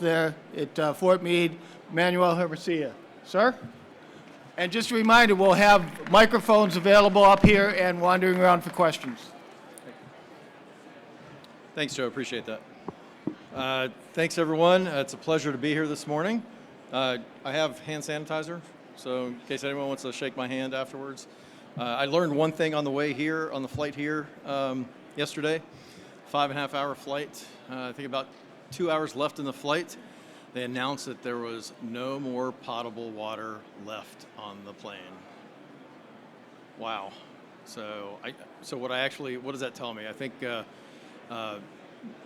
there at Fort Meade, Manuel Hermosilla. Sir? And just a reminder, we'll have microphones available up here and wandering around for questions. Thanks, Joe. Appreciate that. Thanks, everyone. It's a pleasure to be here this morning. I have hand sanitizer, so in case anyone wants to shake my hand afterwards. I learned one thing on the way here, on the flight here yesterday. 5.5 hour flight. I think about 2 hours left in the flight. They announced that there was no more potable water left on the plane. Wow. So what does that tell me? I think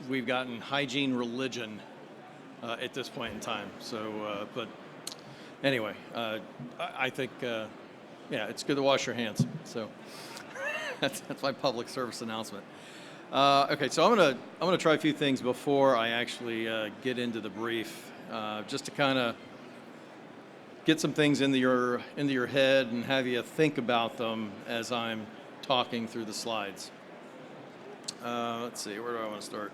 we've gotten hygiene religion at this point in time. So, but anyway, I think, yeah, it's good to wash your hands. So that's my public service announcement. Okay, so I'm gonna try a few things before I actually get into the brief, just to kind of get some things into your head and have you think about them as I'm talking through the slides. Let's see, where do I want to start?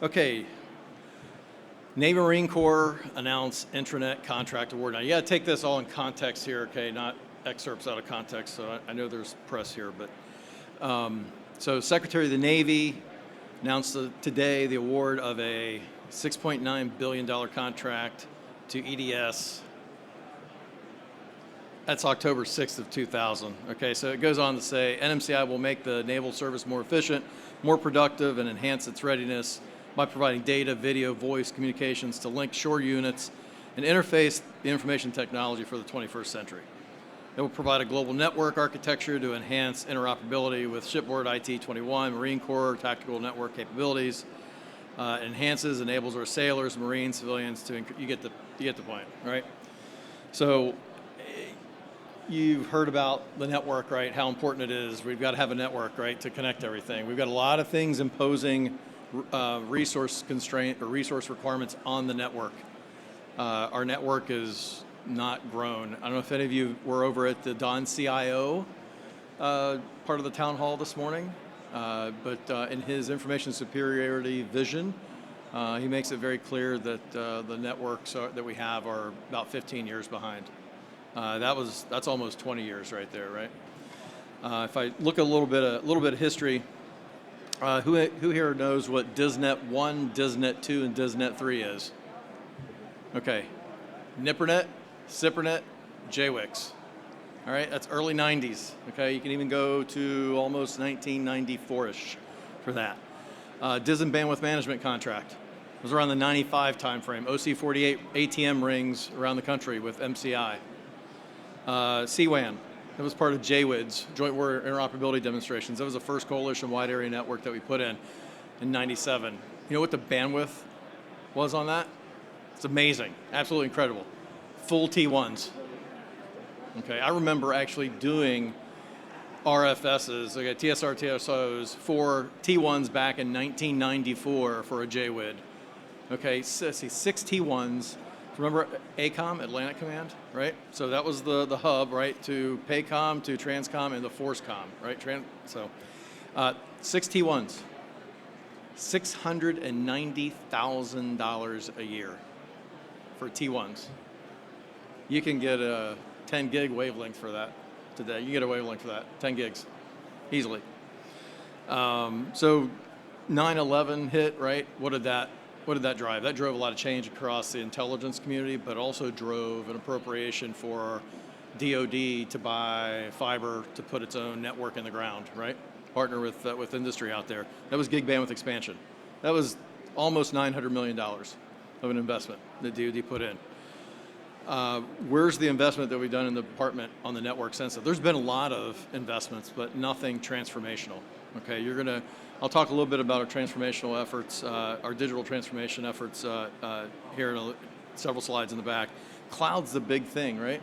Okay, Navy Marine Corps announced intranet contract award. Now, you got to take this all in context here, okay, not excerpts out of context. So I know there's press here, but. So Secretary of the Navy announced today the award of a $6.9 billion contract to EDS. That's October 6th of 2000. Okay, so it goes on to say, NMCI will make the naval service more efficient, more productive, and enhance its readiness by providing data, video, voice communications to link shore units and interface the information technology for the 21st century. It will provide a global network architecture to enhance interoperability with shipboard IT-21, Marine Corps tactical network capabilities. Enables our sailors, Marines, civilians to you get the point, right? So you've heard about the network, right? How important it is. We've got to have a network, right, to connect everything. We've got a lot of things imposing resource constraint or resource requirements on the network. Our network is not grown. I don't know if any of you were over at the Don CIO part of the town hall this morning, but in his information superiority vision, he makes it very clear that the networks that we have are about 15 years behind. That's almost 20 years right there, right? If I look at a little bit of history, who here knows what DISNet 1, DISNet 2, and DISNet 3 is? Okay, NIPRNet, CIPRNet, JWICS. All right, that's early 90s. Okay, you can even go to almost 1994-ish for that. DISM bandwidth management contract. It was around the 95 timeframe. OC48 ATM rings around the country with MCI. CWAN, that was part of JWIDS, Joint Warrior Interoperability Demonstrations. That was the first coalition wide area network that we put in 97. You know what the bandwidth was on that? It's amazing, absolutely incredible. Full T1s. Okay, I remember actually doing RFSs, okay, TSR, TSOs for T1s back in 1994 for a JWID. Okay, so let's see, 6 T1s. Remember ACOM, Atlantic Command, right? So that was the hub, right, to PACOM, to TRANSCOM, and the FORCECOM, right? 6 T1s, $690,000 a year for T1s. You can get a 10 gig wavelength for that today. You can get a wavelength for that, 10 gigs, easily. So 9/11 hit, right? What did that drive? That drove a lot of change across the intelligence community, but also drove an appropriation for DoD to buy fiber to put its own network in the ground, right? Partner with industry out there. That was gig bandwidth expansion. That was almost $900 million of an investment that DoD put in. Where's the investment that we've done in the department on the network since then? There's been a lot of investments, but nothing transformational. Okay, I'll talk a little bit about our transformational efforts, our digital transformation efforts here in several slides in the back. Cloud's the big thing, right?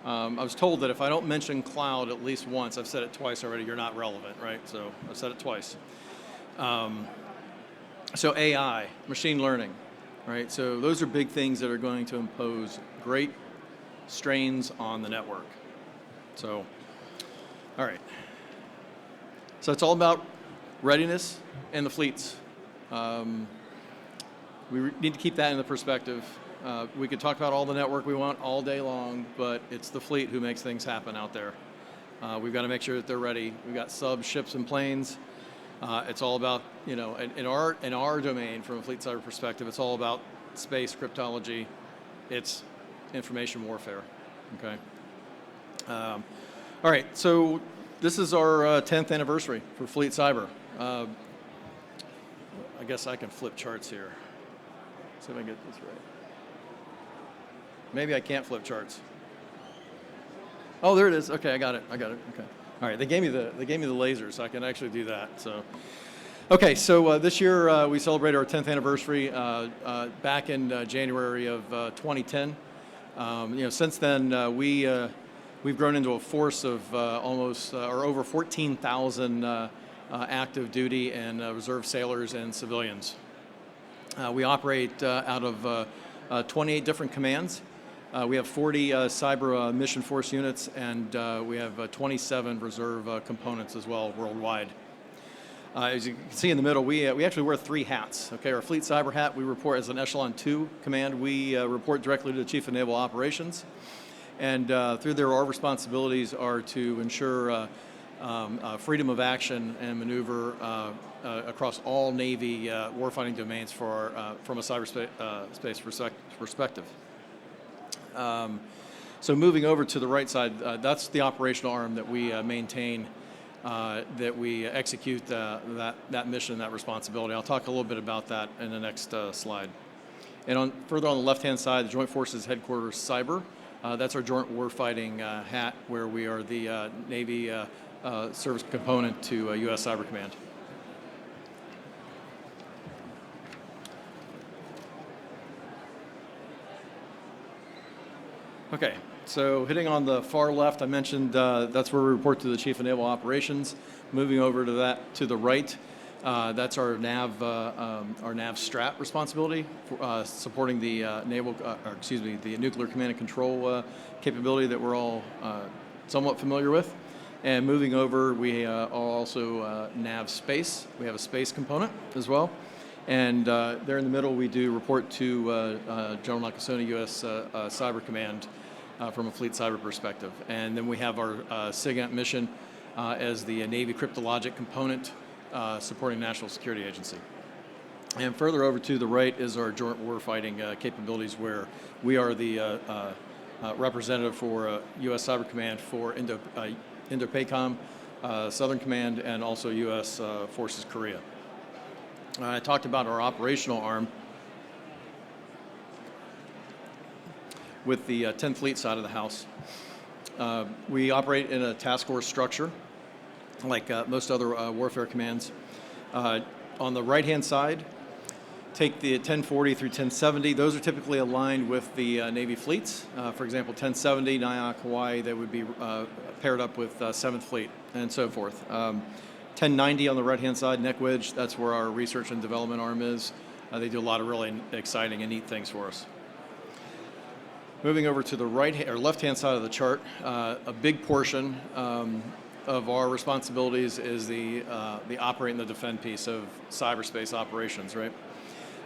I was told that if I don't mention cloud at least once, I've said it twice already, you're not relevant, right? So I've said it twice. So AI, machine learning. Right, so those are big things that are going to impose great strains on the network. So, all right. So it's all about readiness and the fleets. need to keep that in the perspective. We could talk about all the network we want all day long, but it's the fleet who makes things happen out there. We've got to make sure that they're ready. We've got subs, ships, and planes. It's all about, in our domain, from a fleet cyber perspective, it's all about space cryptology. It's information warfare. Okay. All right. So this is our 10th anniversary for Fleet Cyber. I guess I can flip charts here. See if I can get this right. Maybe I can't flip charts. Oh, there it is. Okay, I got it. Okay. All right. They gave me the laser, so I can actually do that. So, okay. So this year we celebrated our 10th anniversary back in January of 2010. Since then we've grown into a force of almost or over 14,000 active duty and reserve sailors and civilians. We operate out of 28 different commands. We have 40 cyber mission force units, and we have 27 reserve components as well worldwide. As you can see in the middle, we actually wear 3 hats. Okay, our fleet cyber hat, we report as an Echelon 2 command. We report directly to the Chief of Naval Operations, and through there, our responsibilities are to ensure freedom of action and maneuver across all Navy warfighting domains from a cyberspace perspective. So moving over to the right side, that's the operational arm that we maintain, that we execute that mission, that responsibility. I'll talk a little bit about that in the next slide. And further on the left-hand side, the Joint Forces Headquarters Cyber. That's our joint warfighting hat, where we are the Navy service component to U.S. Cyber Command. Okay, so hitting on the far left, I mentioned that's where we report to the Chief of Naval Operations. Moving over to the right, that's our nav strat responsibility, for, supporting the the nuclear command and control capability that we're all somewhat familiar with. And moving over, we are also nav space. We have a space component as well. And there in the middle, we do report to General Nakasone U.S. Cyber Command from a fleet cyber perspective. And then we have our SIGINT mission as the Navy cryptologic component supporting National Security Agency. And further over to the right is our joint warfighting capabilities, where we are the representative for U.S. Cyber Command for Indo-PACOM, Southern Command, and also U.S. Forces Korea. I talked about our operational arm with the 10th Fleet side of the house. We operate in a task force structure, like most other warfare commands. On the right-hand side, take the 1040 through 1070. Those are typically aligned with the Navy fleets. For example, 1070, Nyack, Hawaii, they would be paired up with 7th Fleet, and so forth. 1090 on the right-hand side, neck wedge, that's where our research and development arm is. They do a lot of really exciting and neat things for us. Moving over to the left-hand side of the chart, a big portion of our responsibilities is the operate and the defend piece of cyberspace operations, right?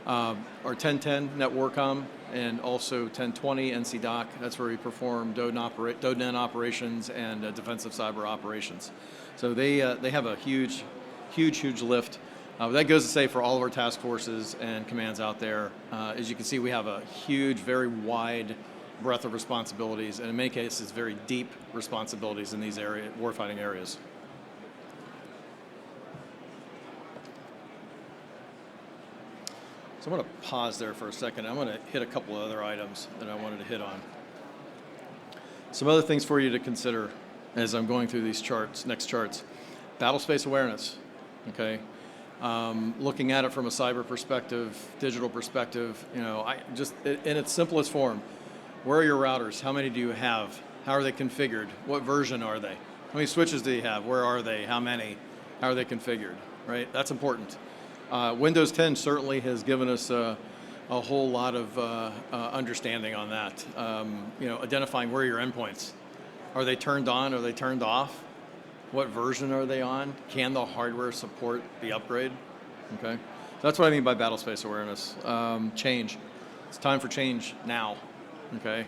Our 1010 NetWarcom and also 1020 NCDOC, that's where we perform DODNEN operations and defensive cyber operations. So they have a huge lift. That goes to say for all of our task forces and commands out there. As you can see, we have a huge, very wide breadth of responsibilities, and in many cases, very deep responsibilities in these warfighting areas. So I'm going to pause there for a second. I'm going to hit a couple of other items that I wanted to hit on. Some other things for you to consider as I'm going through these next charts. Battlespace Awareness, okay? Looking at it from a cyber perspective, digital perspective, just in its simplest form. Where are your routers? How many do you have? How are they configured? What version are they? How many switches do you have? Where are they? How many? How are they configured? Right? That's important. Windows 10 certainly has given us a whole lot of understanding on that. Identifying where are your endpoints. Are they turned on? Are they turned off? What version are they on? Can the hardware support the upgrade? Okay. That's what I mean by Battlespace Awareness. Change. It's time for change now. Okay.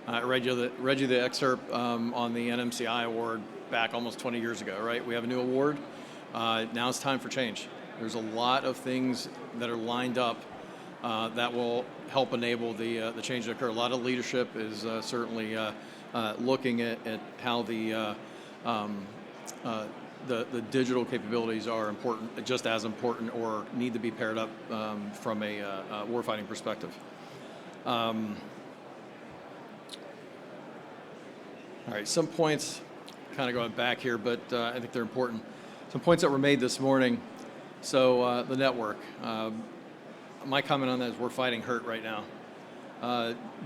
I read you the excerpt on the NMCI award back almost 20 years ago, right? We have a new award. Now it's time for change. There's a lot of things that are lined up that will help enable the change to occur. A lot of leadership is certainly looking at how the digital capabilities are important, just as important, or need to be paired up from a warfighting perspective. All right, some points, kind of going back here, but I think they're important. Some points that were made this morning. So the network. My comment on that is we're fighting hurt right now.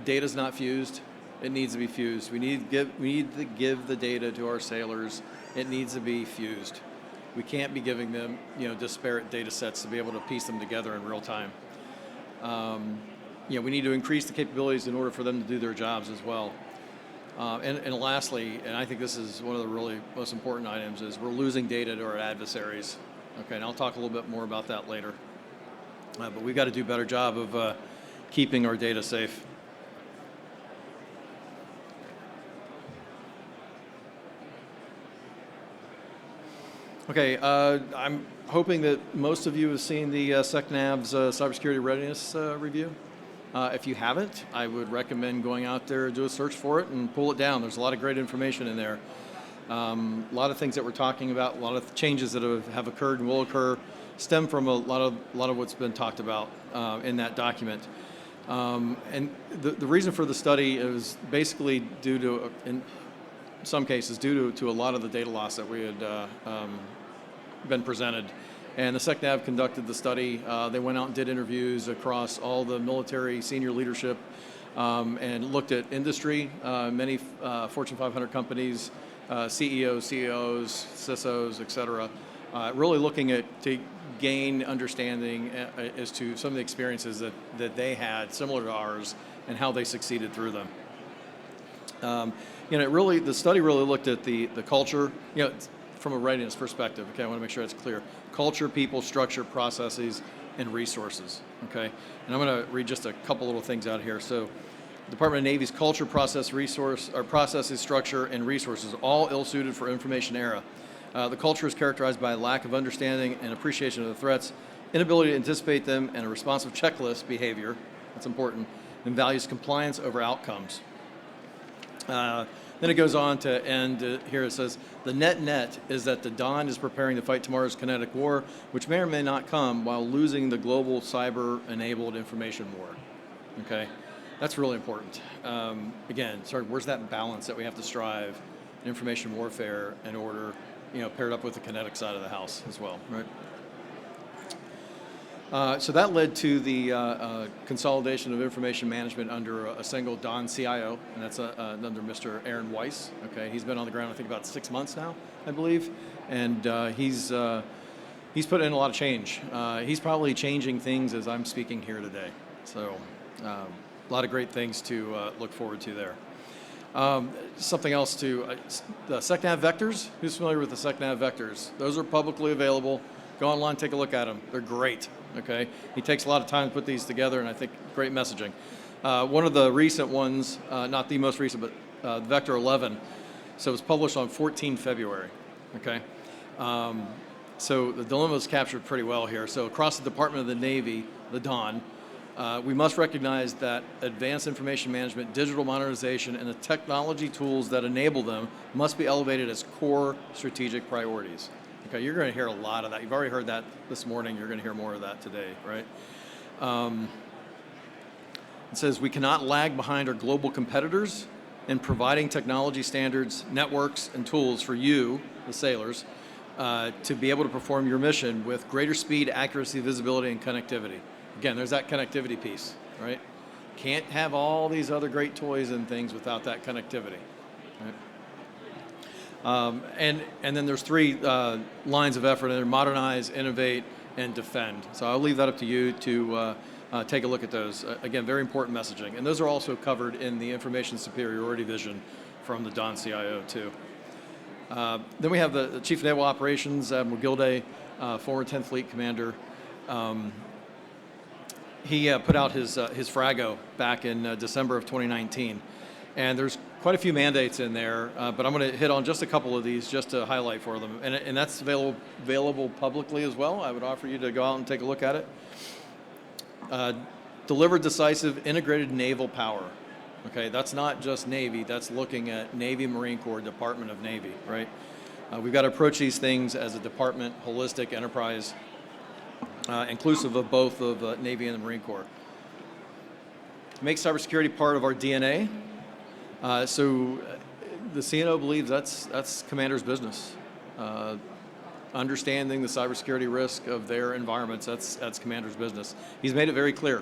Data's not fused. It needs to be fused. We need to give the data to our sailors. It needs to be fused. We can't be giving them, disparate data sets to be able to piece them together in real time. We need to increase the capabilities in order for them to do their jobs as well. And lastly, and I think this is one of the really most important items, is we're losing data to our adversaries. Okay, and I'll talk a little bit more about that later. But we've got to do a better job of keeping our data safe. Okay, I'm hoping that most of you have seen the SecNav's cybersecurity readiness review. If you haven't, I would recommend going out there, do a search for it, and pull it down. There's a lot of great information in there. A lot of things that we're talking about, a lot of changes that have occurred and will occur, stem from a lot of what's been talked about in that document. And the reason for the study is basically due to, in some cases, due to a lot of the data loss that we had been presented. And the SecNav conducted the study. They went out and did interviews across all the military senior leadership and looked at industry, many Fortune 500 companies, CEOs, CEOs, CISOs, et cetera, really looking to gain understanding as to some of the experiences that they had similar to ours and how they succeeded through them. The study really looked at the culture, from a readiness perspective. Okay, I want to make sure that's clear. Culture, people, structure, processes, and resources. Okay, and I'm going to read just a couple little things out here. So, Department of Navy's culture, processes, structure, and resources, all ill-suited for information era. The culture is characterized by a lack of understanding and appreciation of the threats, inability to anticipate them, and a responsive checklist behavior, that's important, and values compliance over outcomes. Then it goes on to end here. It says, the net is that the Dawn is preparing to fight tomorrow's kinetic war, which may or may not come while losing the global cyber-enabled information war. Okay, that's really important. Again, where's that balance that we have to strive in information warfare in order, paired up with the kinetic side of the house as well, right? So that led to the consolidation of information management under a single Dawn CIO, and that's under Mr. Aaron Weiss. Okay, he's been on the ground, I think, about 6 months now, I believe, and he's put in a lot of change. He's probably changing things as I'm speaking here today. So a lot of great things to look forward to there. Something else the SecNav vectors. Who's familiar with the SecNav vectors? Those are publicly available. Go online, take a look at them. They're great. Okay, he takes a lot of time to put these together, and I think great messaging. One of the recent ones, not the most recent, but Vector 11. So it was published on 14 February. Okay, so the dilemma is captured pretty well here. So across the Department of the Navy, the Dawn, we must recognize that advanced information management, digital modernization, and the technology tools that enable them must be elevated as core strategic priorities. Okay, you're going to hear a lot of that. You've already heard that this morning. You're going to hear more of that today, right? It says we cannot lag behind our global competitors in providing technology standards, networks, and tools for you, the sailors, to be able to perform your mission with greater speed, accuracy, visibility, and connectivity. Again, there's that connectivity piece, right? Can't have all these other great toys and things without that connectivity, right? And then there's 3 lines of effort, and they're modernize, innovate, and defend. So I'll leave that up to you to take a look at those. Again, very important messaging. And those are also covered in the information superiority vision from the Dawn CIO too. Then we have the Chief of Naval Operations, Admiral Gilday, former 10th Fleet Commander. he put out his Frago back in December of 2019. And there's quite a few mandates in there, but I'm going to hit on just a couple of these just to highlight for them. And that's available publicly as well. I would offer you to go out and take a look at it. Deliver decisive integrated naval power. Okay, that's not just Navy, that's looking at Navy, Marine Corps, Department of Navy, right? We've got to approach these things as a department, holistic enterprise, inclusive of both of Navy and the Marine Corps. Make cybersecurity part of our DNA. So the CNO believes that's commander's business. Understanding the cybersecurity risk of their environments, that's commander's business. He's made it very clear.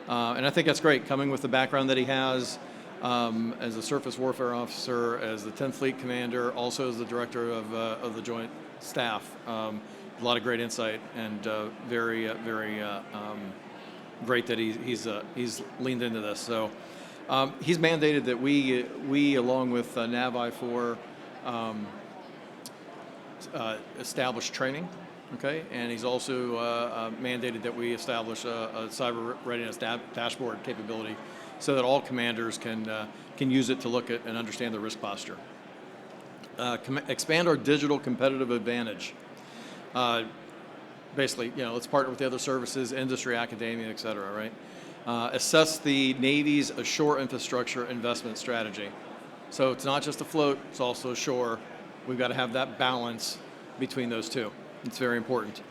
And I think that's great, coming with the background that he has as a surface warfare officer, as the 10th Fleet Commander, also as the director of the Joint Staff. A lot of great insight, and very great that he's leaned into this. So he's mandated that we along with Naval establish training. Okay, and he's also mandated that we establish a cyber readiness dashboard capability so that all commanders can use it to look at and understand the risk posture. Expand our digital competitive advantage. Basically, let's partner with the other services, industry, academia, et cetera, right? Assess the Navy's ashore infrastructure investment strategy. So it's not just afloat, it's also ashore. We've got to have that balance between those two. It's very important.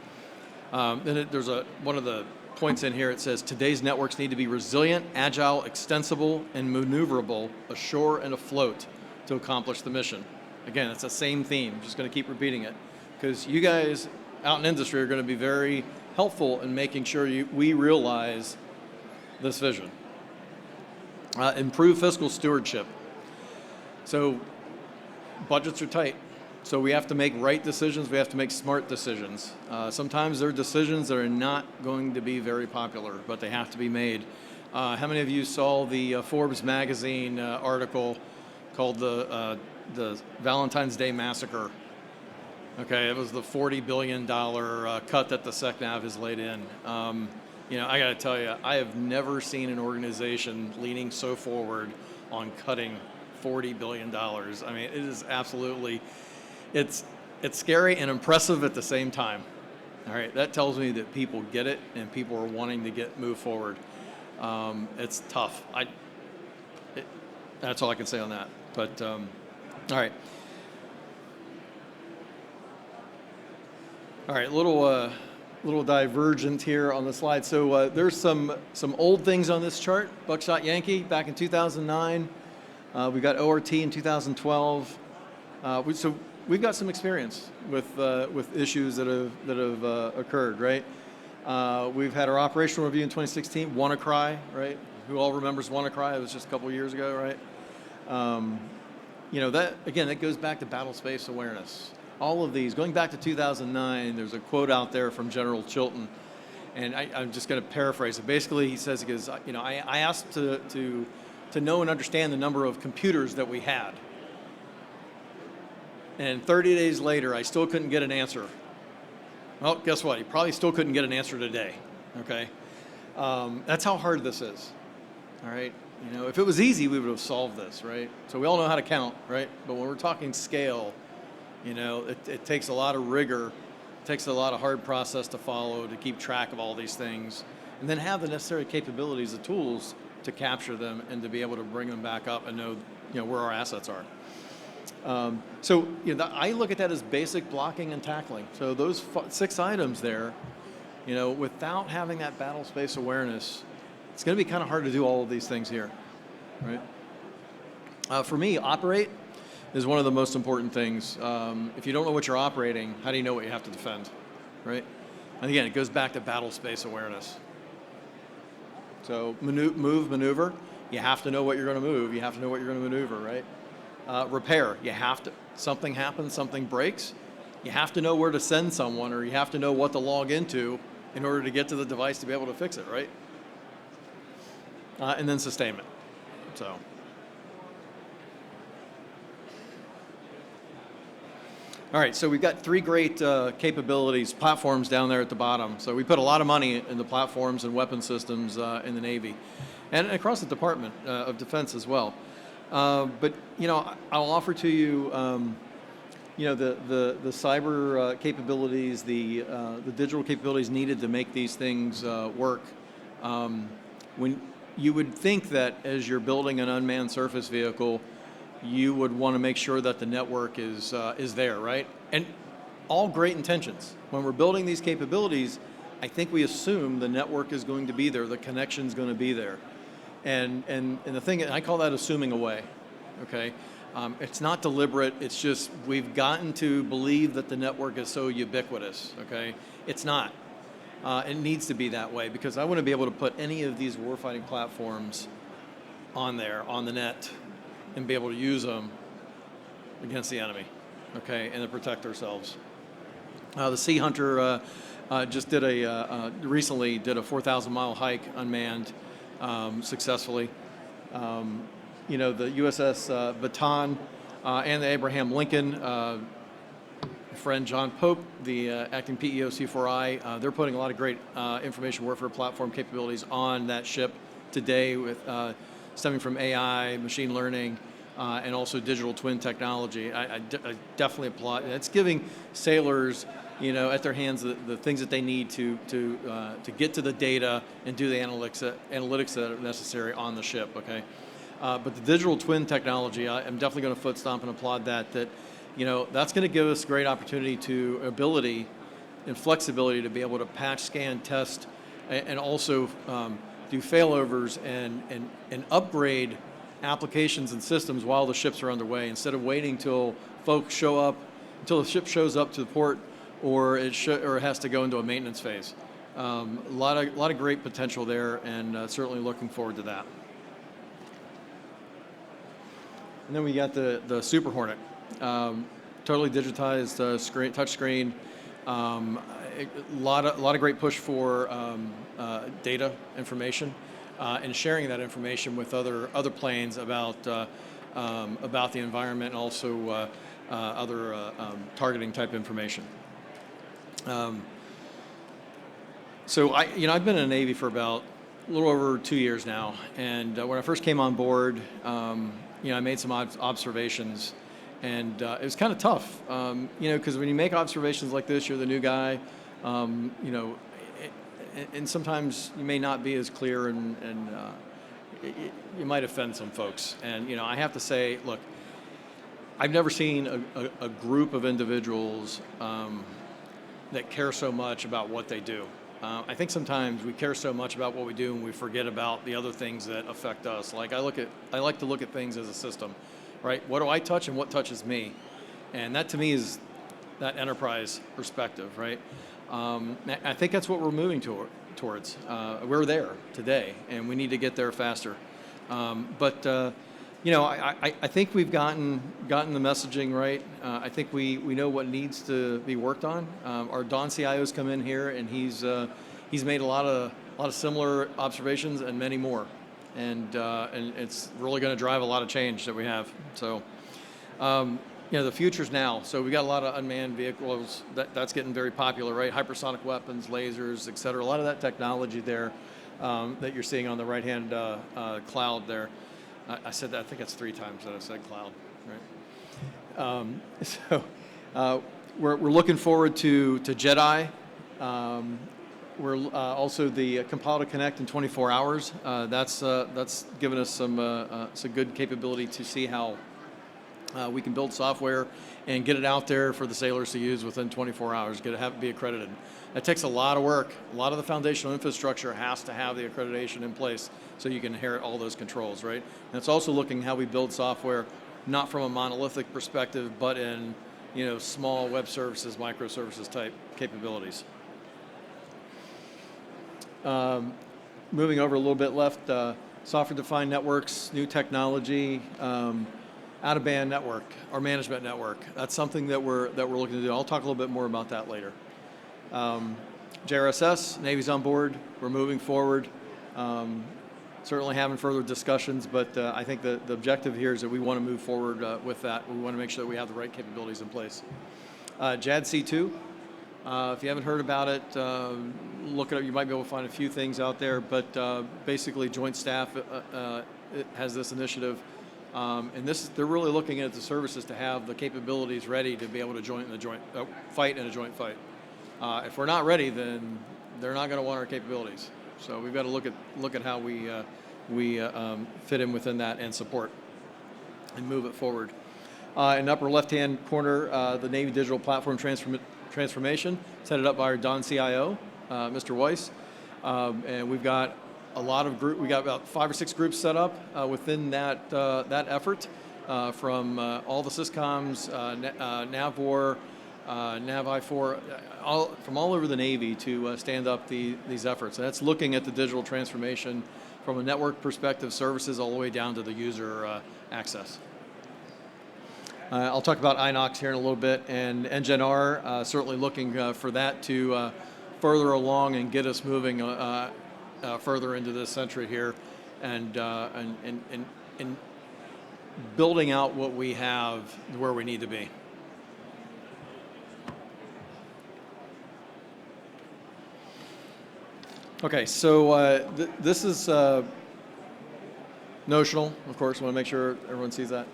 Then there's one of the points in here, it says, today's networks need to be resilient, agile, extensible, and maneuverable ashore and afloat to accomplish the mission. Again, it's the same theme, just going to keep repeating it, because you guys out in industry are going to be very helpful in making sure we realize this vision. Improve fiscal stewardship. So budgets are tight. So we have to make right decisions, we have to make smart decisions. Sometimes there are decisions that are not going to be very popular, but they have to be made. How many of you saw the Forbes magazine article called the Valentine's Day Massacre? Okay, it was the $40 billion cut that the SecNav has laid in. I got to tell you, I have never seen an organization leaning so forward on cutting $40 billion. I mean, it is absolutely... It's scary and impressive at the same time. All right, that tells me that people get it and people are wanting to move forward. It's tough. That's all I can say on that. But all right. All right, little divergent here on the slide. So there's some old things on this chart. Buckshot Yankee back in 2009. We got ORT in 2012. So we've got some experience with issues that have occurred, right? We've had our operational review in 2016. WannaCry, right? Who all remembers WannaCry? It was just a couple of years ago, right? That goes back to Battlespace Awareness. All of these, going back to 2009, there's a quote out there from General Chilton, and I'm just going to paraphrase it. Basically, he says, I asked to know and understand the number of computers that we had. And 30 days later, I still couldn't get an answer. Well, guess what? He probably still couldn't get an answer today, okay? That's how hard this is, all right? If it was easy, we would have solved this, right? So we all know how to count, right? But when we're talking scale, it takes a lot of rigor, it takes a lot of hard process to follow, to keep track of all these things, and then have the necessary capabilities, the tools to capture them and to be able to bring them back up and know where our assets are. I look at that as basic blocking and tackling. So those 6 items there, without having that battle space awareness, it's going to be kind of hard to do all of these things here, right? For me, operate is one of the most important things. If you don't know what you're operating, how do you know what you have to defend, right? And again, it goes back to battle space awareness. So maneuver, you have to know what you're going to move. You have to know what you're going to maneuver, right? Repair, something happens, something breaks, you have to know where to send someone, or you have to know what to log into in order to get to the device to be able to fix it, right? And then sustainment. So All right, so we've got three great capabilities, platforms down there at the bottom. So we put a lot of money into platforms and weapon systems in the Navy, and across the Department of Defense as well. But I'll offer to you, the cyber capabilities, the digital capabilities needed to make these things work. When you would think that as you're building an unmanned surface vehicle, you would want to make sure that the network is there, right? And all great intentions. When we're building these capabilities, I think we assume the network is going to be there, the connection's going to be there. And the thing, I call that assuming away, okay? It's not deliberate, it's just we've gotten to believe that the network is so ubiquitous, okay? It's not. It needs to be that way because I want to be able to put any of these warfighting platforms on there, on the net, and be able to use them against the enemy, okay, and to protect ourselves. The Sea Hunter just recently did a 4,000-mile hike unmanned successfully. The USS Baton and the Abraham Lincoln, friend John Pope, the acting PEO C4I, they're putting a lot of great information warfare platform capabilities on that ship today with stemming from AI, machine learning, and also digital twin technology. I definitely applaud. It's giving sailors, at their hands the things that they need to get to the data and do the analytics that are necessary on the ship. Okay, but the digital twin technology, I'm definitely going to foot stomp and applaud that. That's going to give us great opportunity to ability and flexibility to be able to patch, scan, test, and also do failovers and upgrade applications and systems while the ships are underway instead of waiting till folks show up, until the ship shows up to the port or it has to go into a maintenance phase. A lot of great potential there, and certainly looking forward to that. And then we got the Super Hornet, totally digitized screen, touch screen. A lot of great push for data information and sharing that information with other planes about the environment and also other targeting type information. So I've been in the Navy for about a little over 2 years now, and when I first came on board, I made some observations, and it was kind of tough, because when you make observations like this, you're the new guy, and sometimes you may not be as clear, and you might offend some folks. And I have to say, look, I've never seen a group of individuals that care so much about what they do. I think sometimes we care so much about what we do and we forget about the other things that affect us. Like I like to look at things as a system, right? What do I touch and what touches me? And that to me is that enterprise perspective, right? I think that's what we're moving towards. We're there today, and we need to get there faster. I think we've gotten the messaging right. I think we know what needs to be worked on. Our Don CIO's come in here, and he's made a lot of similar observations and many more, and it's really going to drive a lot of change that we have. So. The future's now. So we got a lot of unmanned vehicles that's getting very popular, right? Hypersonic weapons, lasers, et cetera. A lot of that technology there that you're seeing on the right-hand cloud there. I said that, I think that's 3 times that I said cloud, right? We're looking forward to JEDI. We're also the compile to connect in 24 hours. That's given us some good capability to see how we can build software and get it out there for the sailors to use within 24 hours, be accredited. That takes a lot of work. A lot of the foundational infrastructure has to have the accreditation in place so you can inherit all those controls, right? And it's also looking how we build software, not from a monolithic perspective, but in small web services, microservices type capabilities. Moving over a little bit left, software-defined networks, new technology, out-of-band network or management network. That's something that we're looking to do. I'll talk a little bit more about that later. JRSS, Navy's on board. We're moving forward. Certainly having further discussions, but I think the objective here is that we want to move forward with that. We want to make sure that we have the right capabilities in place. JADC2. If you haven't heard about it, look it up. You might be able to find a few things out there, but basically Joint Staff it has this initiative. And they're really looking at the services to have the capabilities ready to be able to fight in a joint fight. If we're not ready, then they're not going to want our capabilities. So we've got to look at how we fit in within that and support and move it forward. In the upper left-hand corner, the Navy Digital Platform Transformation, it's headed up by our Don CIO, Mr. Weiss. And we've got a lot of we got about 5 or 6 groups set up within that effort, from all the Syscoms, NAVOR, NAVI4, from all over the Navy to stand up these efforts. And that's looking at the digital transformation from a network perspective, services all the way down to the user access. I'll talk about Inox here in a little bit, and NGenR, certainly looking for that to further along and get us moving further into this century here, and building out what we have where we need to be. Okay, so this is notional, of course. I want to make sure everyone sees that.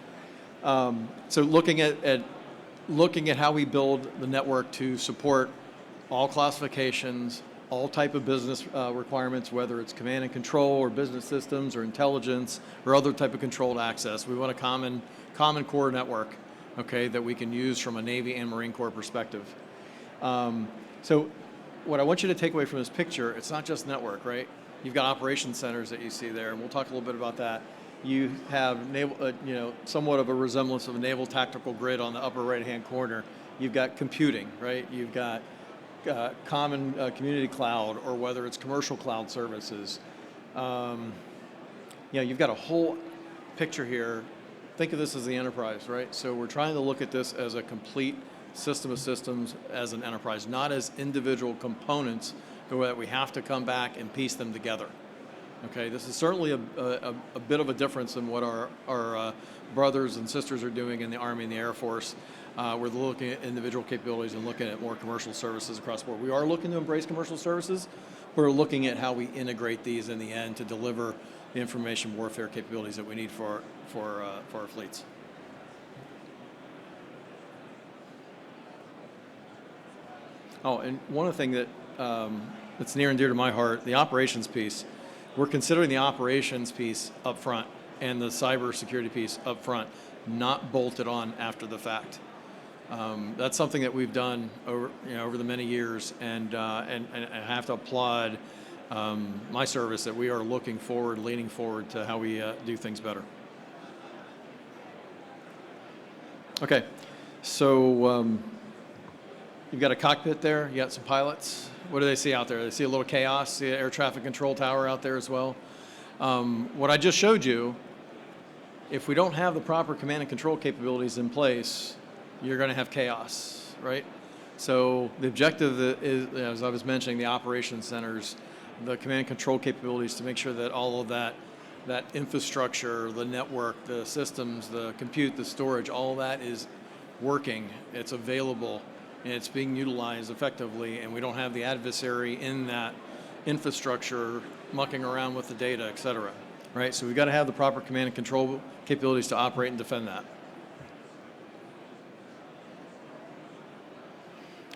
So looking at how we build the network to support all classifications, all type of business requirements, whether it's command and control or business systems or intelligence or other type of controlled access. We want a common core network, okay, that we can use from a Navy and Marine Corps perspective. So what I want you to take away from this picture, it's not just network, right? You've got operations centers that you see there, and we'll talk a little bit about that. You have naval, somewhat of a resemblance of a naval tactical grid on the upper right-hand corner. You've got computing, right? You've got common community cloud, or whether it's commercial cloud services. You've got a whole picture here. Think of this as the enterprise, right? So we're trying to look at this as a complete system of systems as an enterprise, not as individual components that we have to come back and piece them together. Okay, this is certainly a bit of a difference in what our brothers and sisters are doing in the Army and the Air Force. We're looking at individual capabilities and looking at more commercial services across the board. We are looking to embrace commercial services. We're looking at how we integrate these in the end to deliver the information warfare capabilities that we need for our fleets. Oh, and one other thing that's near and dear to my heart, the operations piece. We're considering the operations piece up front and the cybersecurity piece up front, not bolted on after the fact. That's something that we've done over the many years, and I have to applaud my service that we are leaning forward to how we do things better. Okay, so you've got a cockpit there. You got some pilots. What do they see out there? They see a little chaos. See an air traffic control tower out there as well. What I just showed you, if we don't have the proper command and control capabilities in place, you're going to have chaos, right? So the objective is, as I was mentioning, the operations centers, the command and control capabilities to make sure that all of that infrastructure, the network, the systems, the compute, the storage, all of that is working. It's available. And it's being utilized effectively, and we don't have the adversary in that infrastructure mucking around with the data, et cetera, right? So we've got to have the proper command and control capabilities to operate and defend that.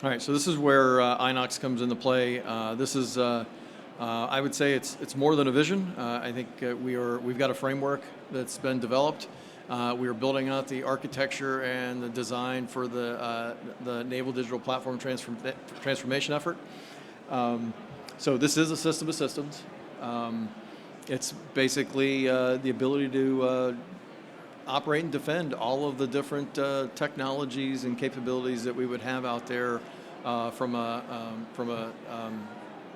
All right, so this is where Inox comes into play. This is, I would say it's more than a vision. I think we've got a framework that's been developed. We are building out the architecture and the design for the Naval Digital Platform Transformation effort. So this is a system of systems. It's basically the ability to operate and defend all of the different technologies and capabilities that we would have out there from a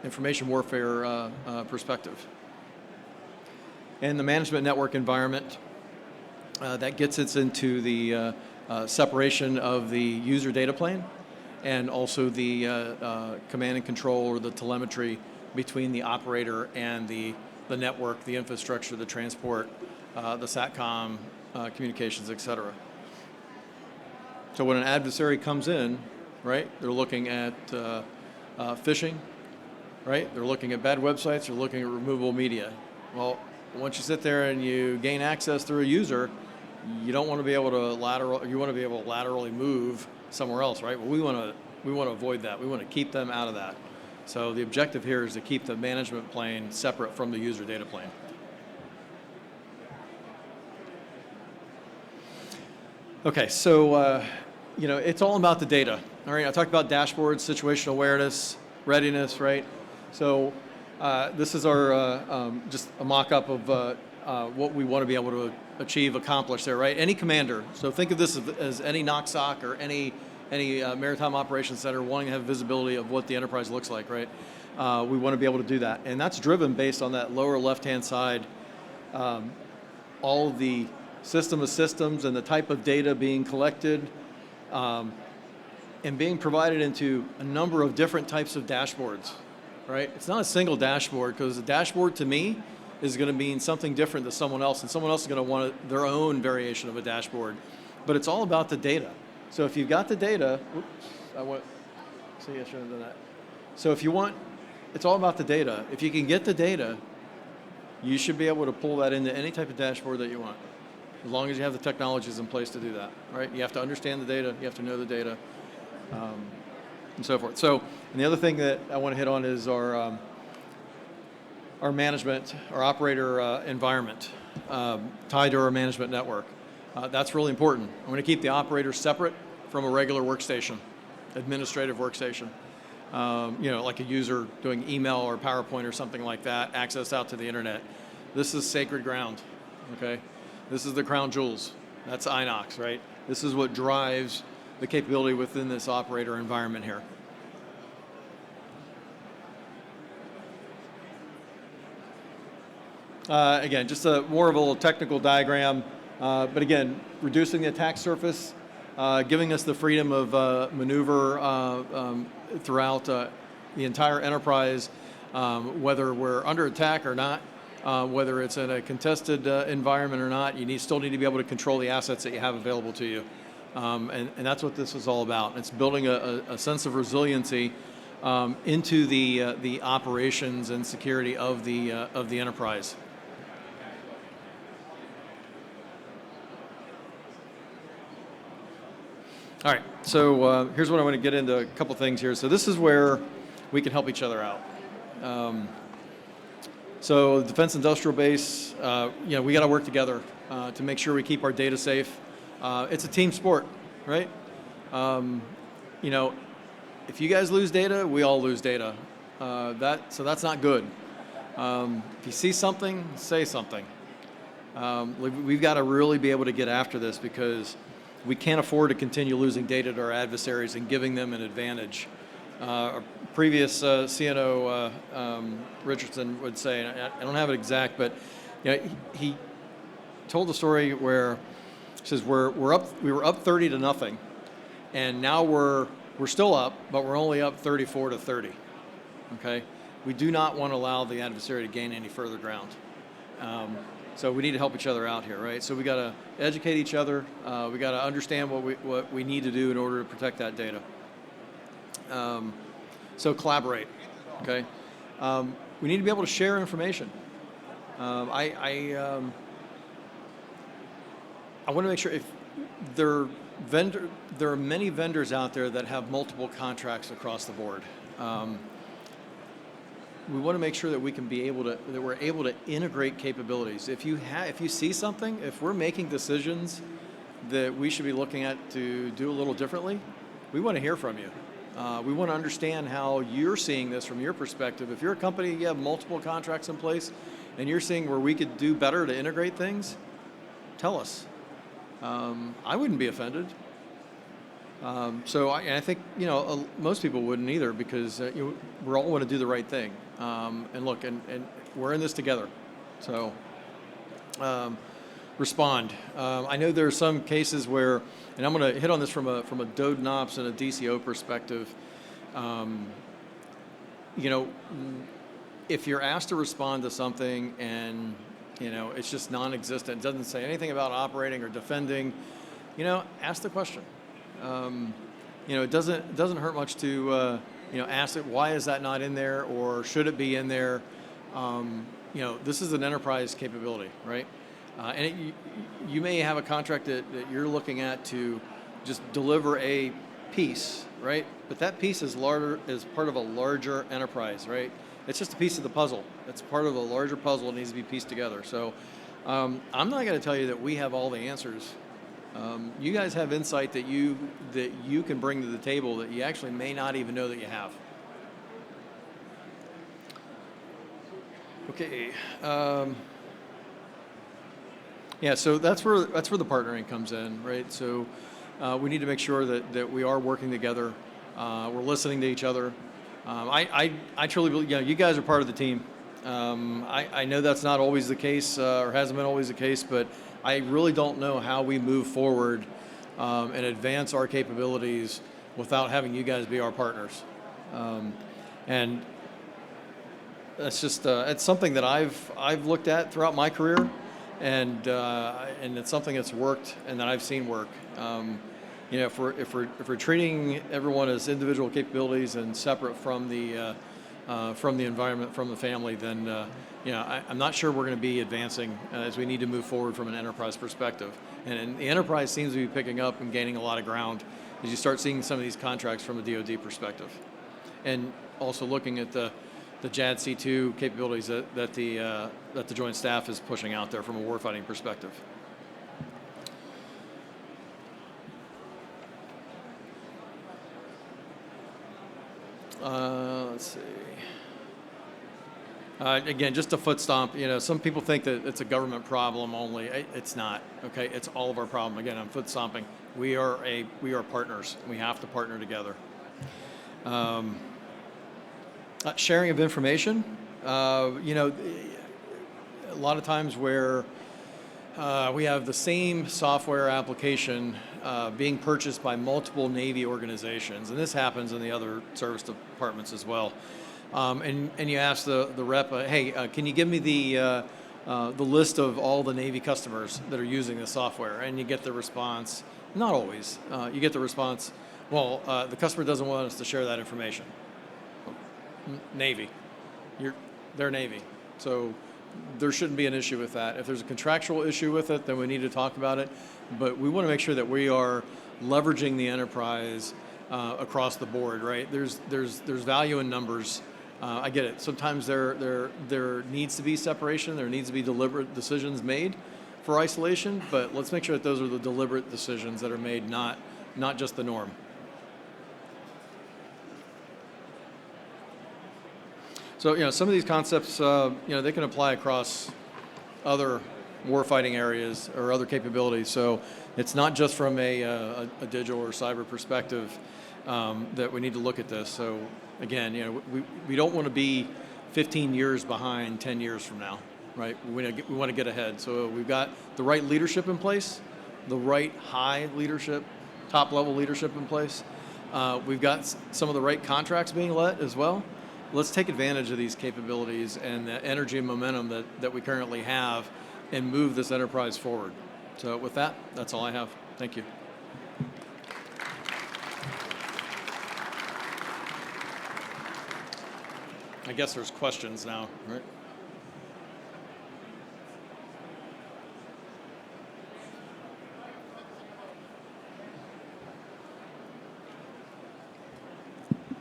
information warfare perspective. And the management network environment. That gets us into the separation of the user data plane and also the command and control or the telemetry between the operator and the network, the infrastructure, the transport, the SATCOM, communications, et cetera. So when an adversary comes in, right? They're looking at phishing, right? They're looking at bad websites. They're looking at removable media. Well, once you sit there and you gain access through a user, you don't want to be able to you want to be able to laterally move somewhere else, right? Well, we want to avoid that. We want to keep them out of that. So the objective here is to keep the management plane separate from the user data plane. Okay, so it's all about the data. All right, I talked about dashboards, situational awareness, readiness, right? So this is our just a mock-up of what we want to be able to achieve, accomplish there, right? Any commander. So think of this as any NOCSOC or any Maritime Operations Center wanting to have visibility of what the enterprise looks like, right? We want to be able to do that. And that's driven based on that lower left-hand side, all of the system of systems and the type of data being collected and being provided into a number of different types of dashboards, right? It's not a single dashboard, because a dashboard to me is going to mean something different to someone else, and someone else is going to want their own variation of a dashboard. But it's all about the data. So if you've got the data, I shouldn't have done that. So it's all about the data. If you can get the data, you should be able to pull that into any type of dashboard that you want, as long as you have the technologies in place to do that, right? You have to understand the data, you have to know the data, and so forth. So, and the other thing that I want to hit on is our management, our operator environment tied to our management network. That's really important. I'm going to keep the operator separate from a regular workstation, administrative workstation. Like a user doing email or PowerPoint or something like that, access out to the internet. This is sacred ground, okay? This is the crown jewels. That's Inox, right? This is what drives the capability within this operator environment here. Again, just more of a little technical diagram, but again, reducing the attack surface, giving us the freedom of maneuver throughout the entire enterprise, whether we're under attack or not, whether it's in a contested environment or not, you still need to be able to control the assets that you have available to you. And that's what this is all about. It's building a sense of resiliency into the operations and security of the enterprise. All right, so here's what I want to get into, a couple things here. So this is where we can help each other out. So the Defense Industrial Base, we got to work together to make sure we keep our data safe. It's a team sport, right? If you guys lose data, we all lose data. So that's not good. If you see something, say something. We've got to really be able to get after this, because we can't afford to continue losing data to our adversaries and giving them an advantage. Our previous CNO, Richardson, would say, and I don't have it exact, but he told the story where he says we were up 30-0, and now we're still up, but we're only up 34-30. Okay, we do not want to allow the adversary to gain any further ground. So we need to help each other out here, right? So we got to educate each other. We got to understand what we need to do in order to protect that data. So collaborate, okay? We need to be able to share information. I want to make sure, if there are many vendors out there that have multiple contracts across the board. We want to make sure that we're able to integrate capabilities. If you see something, if we're making decisions that we should be looking at to do a little differently, we want to hear from you. We want to understand how you're seeing this from your perspective. If you're a company, you have multiple contracts in place, and you're seeing where we could do better to integrate things, tell us. I wouldn't be offended. I think most people wouldn't either, because we all want to do the right thing. And look, and we're in this together. So respond. I know there are some cases where, and I'm going to hit on this from a DOD and Ops and a DCO perspective. If you're asked to respond to something and it's just non-existent, doesn't say anything about operating or defending, ask the question. it doesn't hurt much to ask it, why is that not in there, or should it be in there? This is an enterprise capability, right? And you may have a contract that you're looking at to just deliver a piece, right? But that piece is part of a larger enterprise, right? It's just a piece of the puzzle. It's part of a larger puzzle. It needs to be pieced together. So I'm not going to tell you that we have all the answers. You guys have insight that you can bring to the table that you actually may not even know that you have. Okay. So that's where the partnering comes in, right? So we need to make sure that we are working together. We're listening to each other. I truly believe, you guys are part of the team. I know that's not always the case, or hasn't been always the case, but I really don't know how we move forward and advance our capabilities without having you guys be our partners. And that's just it's something that I've looked at throughout my career, and it's something that's worked and that I've seen work. If we're treating everyone as individual capabilities and separate from the environment, from the family, then I'm not sure we're going to be advancing as we need to move forward from an enterprise perspective. And the enterprise seems to be picking up and gaining a lot of ground as you start seeing some of these contracts from a DoD perspective, and also looking at the JADC2 capabilities that the Joint Staff is pushing out there from a warfighting perspective. Let's see. Again, just a foot stomp. Some people think that it's a government problem only. It's not. Okay, it's all of our problem. Again, I'm foot stomping. We are partners. We have to partner together. Sharing of information. A lot of times where we have the same software application being purchased by multiple Navy organizations, and this happens in the other service departments as well. And you ask the rep, hey, can you give me the list of all the Navy customers that are using the software? And you get the response, not always. You get the response, well, the customer doesn't want us to share that information. Navy, they're Navy, so there shouldn't be an issue with that. If there's a contractual issue with it, then we need to talk about it. But we want to make sure that we are leveraging the enterprise across the board, right? There's value in numbers. I get it. Sometimes there needs to be separation. There needs to be deliberate decisions made for isolation. But let's make sure that those are the deliberate decisions that are made, not just the norm. So some of these concepts, they can apply across other warfighting areas or other capabilities. So it's not just from a digital or cyber perspective that we need to look at this. So again, we don't want to be 15 years behind 10 years from now, right? We want to get ahead. So we've got the right leadership in place, the right high leadership, top level leadership in place. We've got some of the right contracts being let as well. Let's take advantage of these capabilities and the energy and momentum that we currently have and move this enterprise forward. So with that, that's all I have. Thank you. I guess there's questions now, right?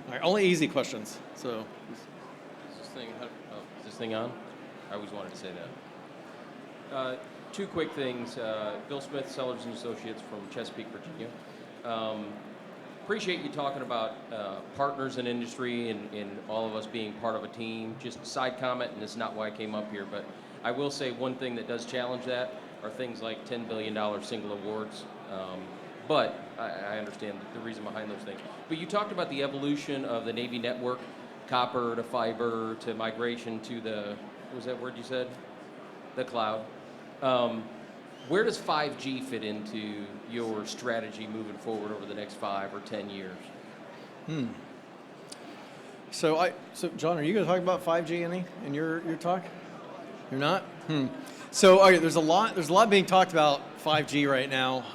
All right, only easy questions. So, is this thing on? I always wanted to say that. Two quick things. Bill Smith, Sellers and Associates from Chesapeake, Virginia. Appreciate you talking about partners in industry and all of us being part of a team. Just a side comment, and this is not why I came up here, but I will say one thing that does challenge that are things like $10 billion single awards. But I understand the reason behind those things. But you talked about the evolution of the Navy network, copper to fiber to migration to what was that word you said? The cloud. Where does 5G fit into your strategy moving forward over the next 5 or 10 years? So John, are you going to talk about 5G in your talk? You're not? So there's a lot being talked about 5G right now.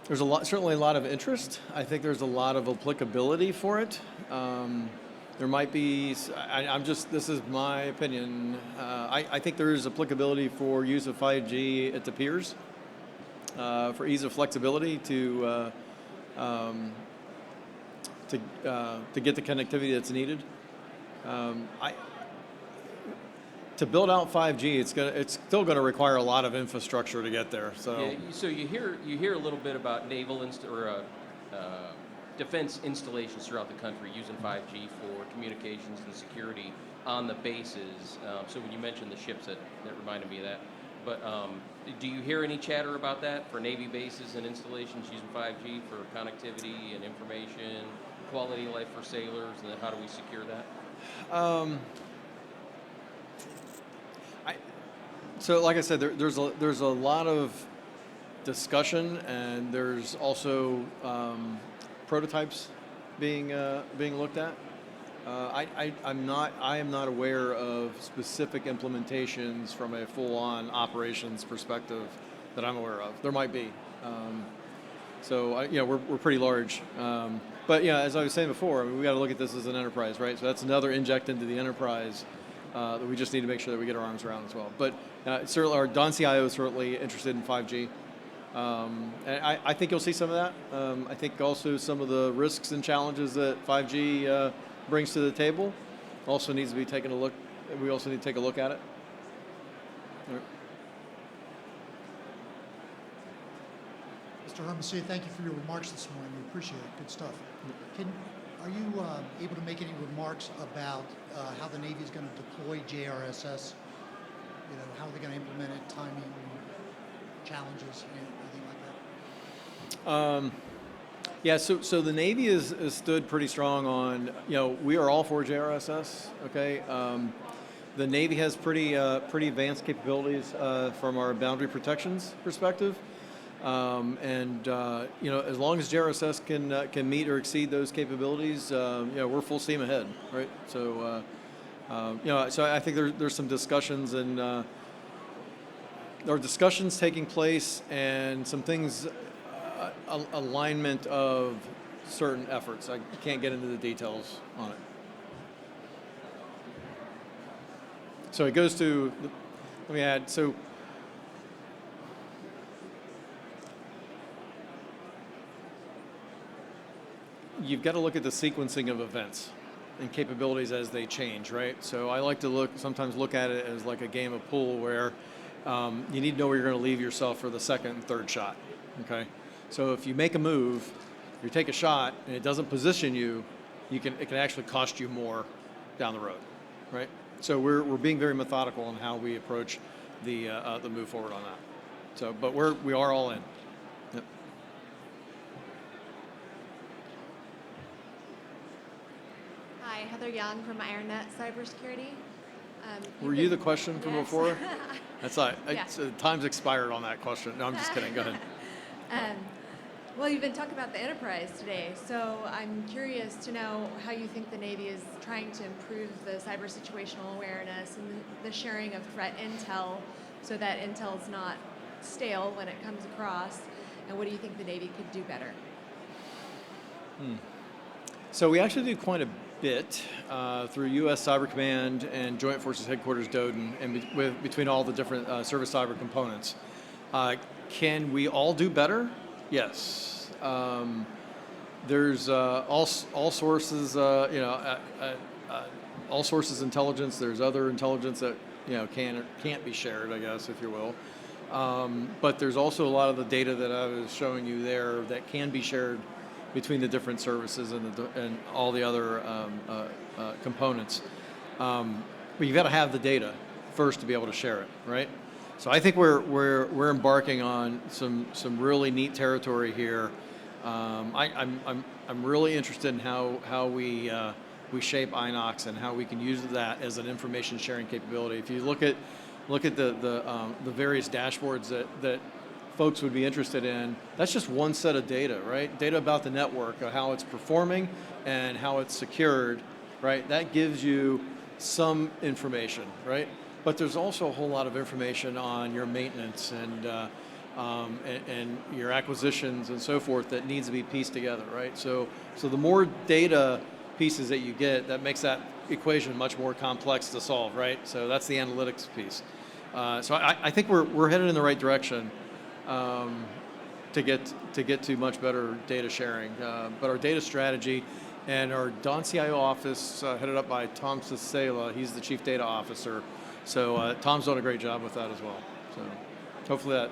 There's certainly a lot of interest. I think there's a lot of applicability for it. There might be, this is my opinion. I think there is applicability for use of 5G at the piers, for ease of flexibility to get the connectivity that's needed. To build out 5G, it's still going to require a lot of infrastructure to get there. So, yeah, so you hear a little bit about naval defense installations throughout the country using 5G for communications and security on the bases. So when you mentioned the ships, that reminded me of that. But do you hear any chatter about that for Navy bases and installations using 5G for connectivity and information, quality of life for sailors, and then how do we secure that? So like I said, there's a lot of discussion, and there's also prototypes being looked at. I am not aware of specific implementations from a full-on operations perspective that I'm aware of. There might be. We're pretty large. But as I was saying before, we got to look at this as an enterprise, right? So that's another inject into the enterprise that we just need to make sure that we get our arms around as well. But certainly, our Don CIO is certainly interested in 5G. And I think you'll see some of that. I think also some of the risks and challenges that 5G brings to the table also needs to be taken a look. We also need to take a look at it. All right. Mr. Hermosilla, thank you for your remarks this morning. We appreciate it. Good stuff. Are you able to make any remarks about how the Navy is going to deploy JRSS? How are they going to implement it, timing, challenges, anything like that? So the Navy is stood pretty strong on, we are all for JRSS, okay? The Navy has pretty advanced capabilities from our boundary protections perspective. As long as JRSS can meet or exceed those capabilities, we're full steam ahead, right? So, so I think there's some discussions, and there are discussions taking place, and some things, alignment of certain efforts. I can't get into the details on it. So it goes to, let me add, so you've got to look at the sequencing of events and capabilities as they change, right? So I like to sometimes look at it as like a game of pool where you need to know where you're going to leave yourself for the second and third shot, okay? So if you make a move, you take a shot, and it doesn't position you, it can actually cost you more down the road, right? So we're being very methodical in how we approach the move forward on that. So, but we are all in. Yep. Hi, Heather Young from IronNet Cybersecurity. Were you the question from Yes. before? That's all right. Yeah. Time's expired on that question. No, I'm just kidding. Go ahead. Well, you've been talking about the enterprise today, so I'm curious to know how you think the Navy is trying to improve the cyber situational awareness and the sharing of threat intel so that intel is not stale when it comes across, and what do you think the Navy could do better? So we actually do quite a bit through U.S. Cyber Command and Joint Forces Headquarters Doden, and between all the different service cyber components. Can we all do better? Yes. There's all sources, all sources intelligence. There's other intelligence that can or can't be shared, I guess, if you will. But there's also a lot of the data that I was showing you there that can be shared between the different services and all the other components. But you've got to have the data first to be able to share it, right? So I think we're embarking on some really neat territory here. I'm really interested in how we shape Inox and how we can use that as an information sharing capability. If you look at the various dashboards that folks would be interested in, that's just one set of data, right? Data about the network, how it's performing and how it's secured, right? That gives you some information, right? But there's also a whole lot of information on your maintenance and and your acquisitions and so forth that needs to be pieced together, right? So the more data pieces that you get, that makes that equation much more complex to solve, right? So that's the analytics piece. So I think we're headed in the right direction to get to much better data sharing. But our data strategy and our Don CIO office, headed up by Tom Cicela, he's the chief data officer. So Tom's done a great job with that as well. So hopefully that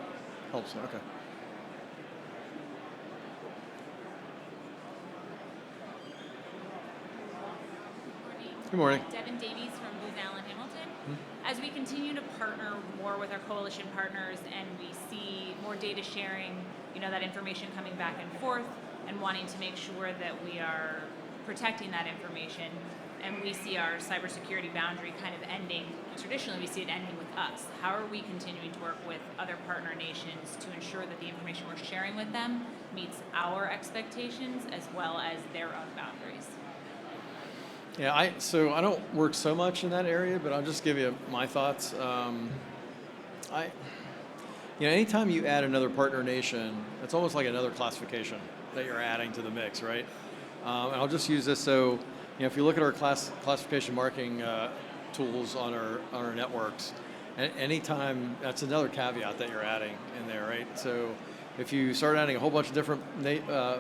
helps. Okay. Good morning. Devin Davies from Booz Allen Hamilton. As we continue to partner more with our coalition partners and we see more data sharing, that information coming back and forth and wanting to make sure that we are protecting that information, and we see our cybersecurity boundary kind of ending, traditionally we see it ending with us. How are we continuing to work with other partner nations to ensure that the information we're sharing with them meets our expectations as well as their own boundaries? Yeah, so I don't work so much in that area, but I'll just give you my thoughts. Anytime you add another partner nation, it's almost like another classification that you're adding to the mix, right? And I'll just use this. So, if you look at our classification marking tools on our networks, anytime, that's another caveat that you're adding in there, right? So if you start adding a whole bunch of different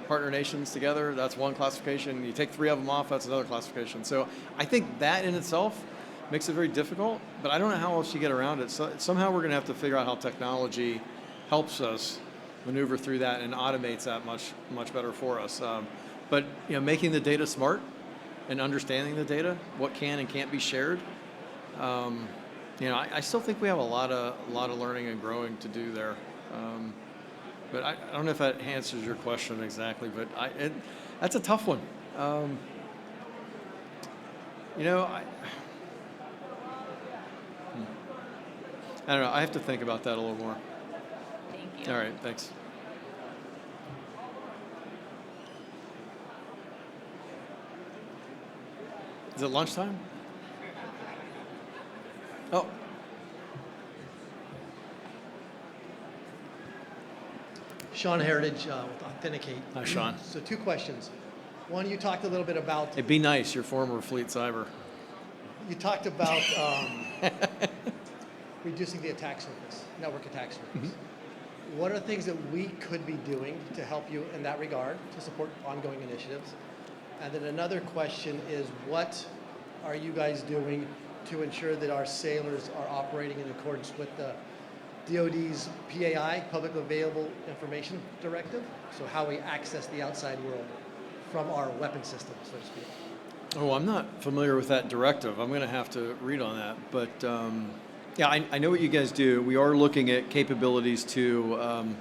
partner nations together, that's one classification. You take 3 of them off, that's another classification. So I think that in itself makes it very difficult, but I don't know how else you get around it. So somehow we're going to have to figure out how technology helps us maneuver through that and automates that much better for us. But making the data smart and understanding the data, what can and can't be shared. I still think we have a lot of learning and growing to do there. But I don't know if that answers your question exactly, but that's a tough one. I don't know. I have to think about that a little more. Thank you. All right, thanks. Is it lunchtime? Oh. Sean Heritage with Authenticate. Hi, Sean. So 2 questions. One, you talked a little bit about. Hey, be nice. You're former Fleet Cyber. You talked about reducing the attack surface, network attack surface. Mm-hmm. What are things that we could be doing to help you in that regard to support ongoing initiatives? And then another question is, what are you guys doing to ensure that our sailors are operating in accordance with the DoD's PAI, Public Available Information Directive? So how we access the outside world from our weapon system, so to speak. Oh, I'm not familiar with that directive. I'm going to have to read on that. But yeah, I know what you guys do. We are looking at capabilities to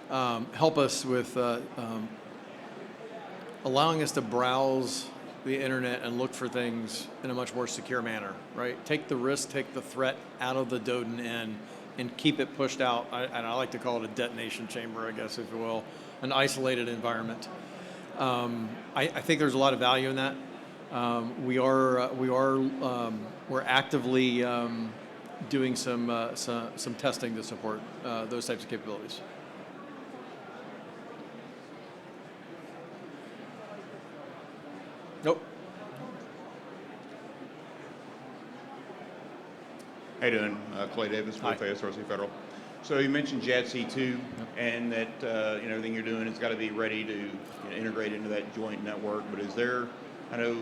help us with allowing us to browse the internet and look for things in a much more secure manner, right? Take the risk, take the threat out of the DoDN end and keep it pushed out. And I like to call it a detonation chamber, I guess, if you will, an isolated environment. I think there's a lot of value in that. We're actively doing some testing to support those types of capabilities. Nope. How you doing? Clay Davis with ASRC Federal. So you mentioned JADC2 and that everything you're doing has got to be ready to integrate into that joint network. But is there, I know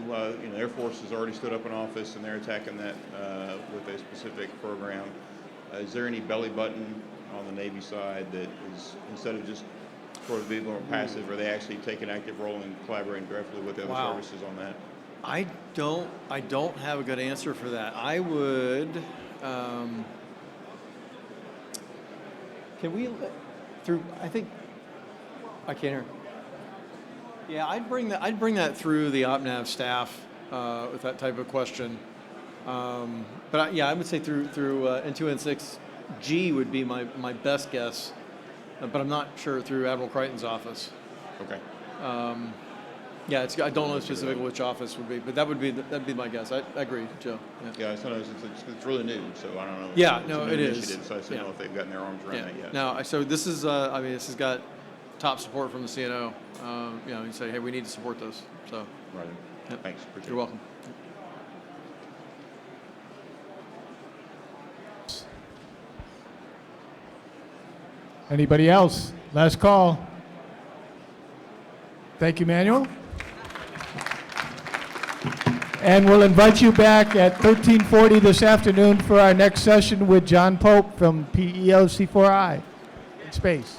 Air Force has already stood up an office and they're attacking that with a specific program. Is there any belly button on the Navy side that is, instead of just sort of being more passive, are they actually taking an active role in collaborating directly with the other services on that? I don't have a good answer for that. I would. Can we through? I think I can't hear. Yeah, I'd bring that through the OpNav staff with that type of question. But I would say through N2N6G would be my best guess. But I'm not sure through Admiral Crichton's office. Okay. Yeah, I don't know specifically which office would be, but that'd be my guess. I agree, Joe. Yeah. Yeah, sometimes it's really new, so I don't know. Yeah, It's no, a new it is. initiative, So I don't know if they've gotten their arms around that yet. No, so this is, this has got top support from the CNO. You say, hey, we need to support this. So, Right. Yep. Thanks. Appreciate you're it. welcome. Anybody else? Last call. Thank you, Manuel. And we'll invite you back at 13:40 this afternoon for our next session with John Pope from PEO C4I in space.